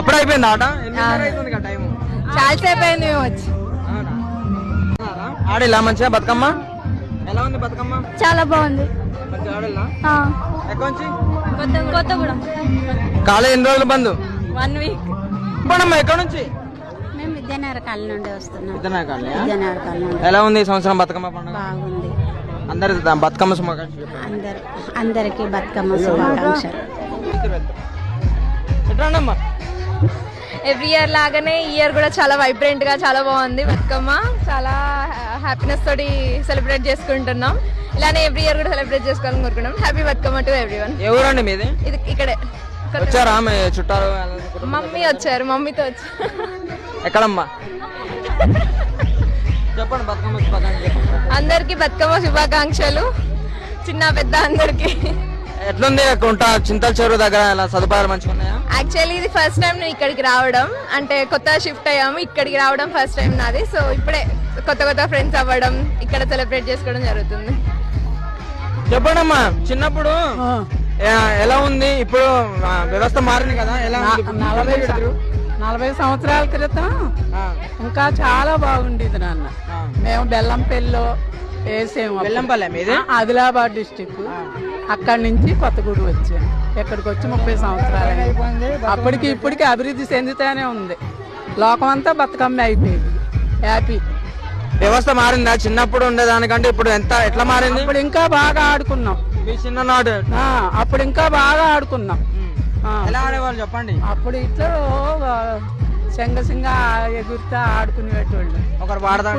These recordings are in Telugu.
అప్పుడు అయిపోయింది ఆట అవుతుంది టైం చాలా సేపు అయింది మేము వచ్చి. ఆడిలా మంచిగా బతుకమ్మ ఎలా ఉంది బతుకమ్మ? చాలా బాగుంది. మంచిగా ఆడిలా ఎక్కడి నుంచి? కొత్తగూడెం. కాలేజ్ ఎన్ని రోజులు బంద్? 1 వీక్. ఇప్పుడమ్మా ఎక్కడి నుంచి? మేము విద్యానగర్ కాలనీ నుండి వస్తున్నాం. విద్యానగర్ కాలనీ. విద్యానగర్ కాలనీ నుండి. ఎలా ఉంది ఈ సంవత్సరం బతుకమ్మ పండుగ? బాగుంది. అందరి బతుకమ్మ శుభాకాంక్షలు. అందరికి బతుకమ్మ శుభాకాంక్షలు. ఎట్లా ఎవ్రీ ఇయర్ లాగానే ఈ ఇయర్ కూడా చాలా వైబ్రెంట్ గా చాలా బాగుంది బతుకమ్మ. చాలా హ్యాపీనెస్ తోటి సెలబ్రేట్ చేసుకుంటున్నాం. ఇలానే ఎవ్రీ ఇయర్ కూడా సెలబ్రేట్ చేసుకోవాలని కోరుకున్నాం. Happy Bathukamma to everyone. ఏ ఊరండి మీది? ఇది ఇక్కడే. వచ్చారా మీ చుట్టాలు? మమ్మీ వచ్చారు, మమ్మీతో వచ్చారు. ఎక్కడమ్మా? చెప్పండి బతుకమ్మ శుభాకాంక్షలు. అందరికి బతుకమ్మ శుభాకాంక్షలు, చిన్న పెద్ద అందరికి. ఎట్లుంది కుంట చింతల చెరువు దగ్గర ఎలా సదుపాయాలు మంచిగా ఉన్నాయా? యాక్చువల్లీ ఇది ఫస్ట్ టైం నేను ఇక్కడికి రావడం, అంటే కొత్తగా షిఫ్ట్ అయ్యాము. ఇక్కడికి రావడం ఫస్ట్ టైం నాది. సో ఇప్పుడే కొత్త ఫ్రెండ్స్ అవ్వడం, ఇక్కడ సెలబ్రేట్ చేసుకోవడం జరుగుతుంది. చెప్పండి అమ్మా, చిన్నప్పుడు ఎలా ఉంది? ఇప్పుడు వ్యవస్థ మారింది కదా, ఎలా ఉంది? 40 సంవత్సరాల క్రితం ఇంకా చాలా బాగుండేది నాన్న. మేము బెల్లంపల్లిలో వేసాము. బెల్లంపల్లి మీది? ఆదిలాబాద్ డిస్టిక్. అక్కడి నుంచి కొత్తగూడు వచ్చాము. ఇక్కడికి వచ్చి 30 సంవత్సరాలు. అప్పటికి ఇప్పటికి అభివృద్ధి చెందుతూనే ఉంది. లోకం అంతా బతుకమ్మ అయిపోయింది. హ్యాపీ. వ్యవస్థ మారిందా? చిన్నప్పుడు ఉండేదానికంటే ఇప్పుడు ఎట్లా మారింది? ఇప్పుడు ఇంకా బాగా ఆడుకున్నాం. మీ చిన్ననాడు అప్పుడు ఇంకా బాగా ఆడుకున్నాం. ఎలా ఆడేవాళ్ళు చెప్పండి. అప్పుడు ఇట్లా సింగ ఎగురుతా ఆడుకునేటోళ్ళు. ఒకరు పాడదా?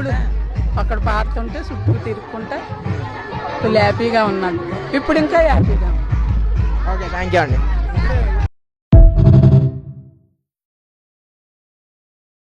అక్కడ పాడుతుంటే చుట్టూ తిరుక్కుంటా ఫుల్ హ్యాపీగా ఉన్నాను. ఇప్పుడు ఇంకా హ్యాపీగా. ఓకే, థ్యాంక్ యూ అండి.